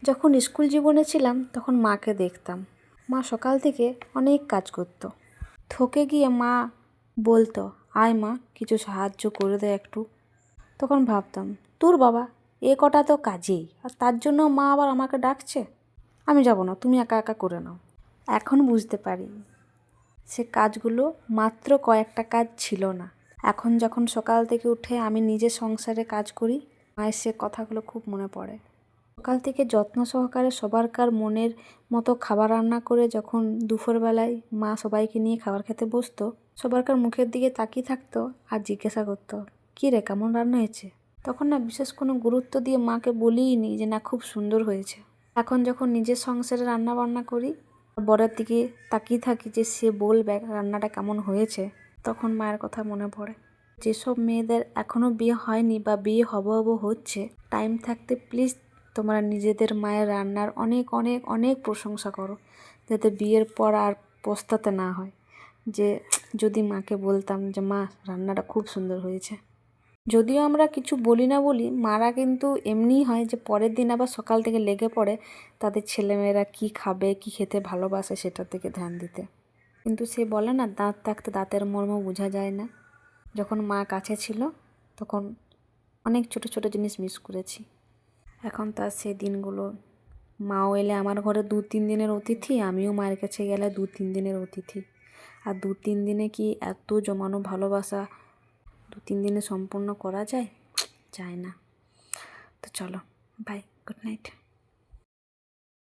যখন স্কুল জীবনে ছিলাম তখন মাকে দেখতাম, মা সকাল থেকে অনেক কাজ করত। থকে গিয়ে মা বলতো, আয় মা কিছু সাহায্য করে দে একটু। তখন ভাবতাম, তোর বাবা এ কটা তো কাজেই, আর তার জন্য মা আবার আমাকে ডাকছে, আমি যাব না, তুমি একা একা করে নাও। এখন বুঝতে পারি সে কাজগুলো মাত্র কয়েকটা কাজ ছিল না। এখন যখন সকাল থেকে উঠে আমি নিজের সংসারে কাজ করি, মায়ের সে কথাগুলো খুব মনে পড়ে। সকাল থেকে যত্ন সহকারে সবারকার মনের মতো খাবার রান্না করে যখন দুপুরবেলায় মা সবাইকে নিয়ে খাবার খেতে বসতো, সবারকার মুখের দিকে তাকিয়ে থাকতো আর জিজ্ঞাসা করতো, কী রে কেমন রান্না হয়েছে। তখন না বিশেষ কোনো গুরুত্ব দিয়ে মাকে বলিনি যে না খুব সুন্দর হয়েছে। এখন যখন নিজের সংসারে রান্না বান্না করি, বরের দিকে তাকিয়ে থাকি যে সে বলবে রান্নাটা কেমন হয়েছে, তখন মায়ের কথা মনে পড়ে। যেসব মেয়েদের এখনও বিয়ে হয়নি বা বিয়ে হবো হচ্ছে, টাইম থাকতে প্লিজ তোমরা নিজেদের মায়ের রান্নার অনেক অনেক অনেক প্রশংসা করো, যাতে বিয়ের পর আর পস্তাতে না হয় যে যদি মাকে বলতাম যে মা রান্নাটা খুব সুন্দর হয়েছে। যদিও আমরা কিছু বলি না বলি, মারা কিন্তু এমনিই হয় যে পরের দিন আবার সকাল থেকে লেগে পড়ে তাদের ছেলেমেয়েরা কী খাবে, কী খেতে ভালোবাসে সেটার দিকে ধ্যান দিতে। কিন্তু সে বলে না, দাঁত থাকতে দাঁতের মর্ম বোঝা যায় না। যখন মা কাছে ছিল তখন অনেক ছোট ছোট জিনিস মিস করেছি। এখন তার সেই দিনগুলো, মাও এলে আমার ঘরে 2-3 দিনের অতিথি, আমিও মায়ের কাছে গেলে 2-3 দিনের অতিথি। আর 2-3 দিনে কি এত জমানো ভালোবাসা 2-3 দিনে সম্পূর্ণ করা যায়? যায় না। তো চলো, বাই, গুড নাইট।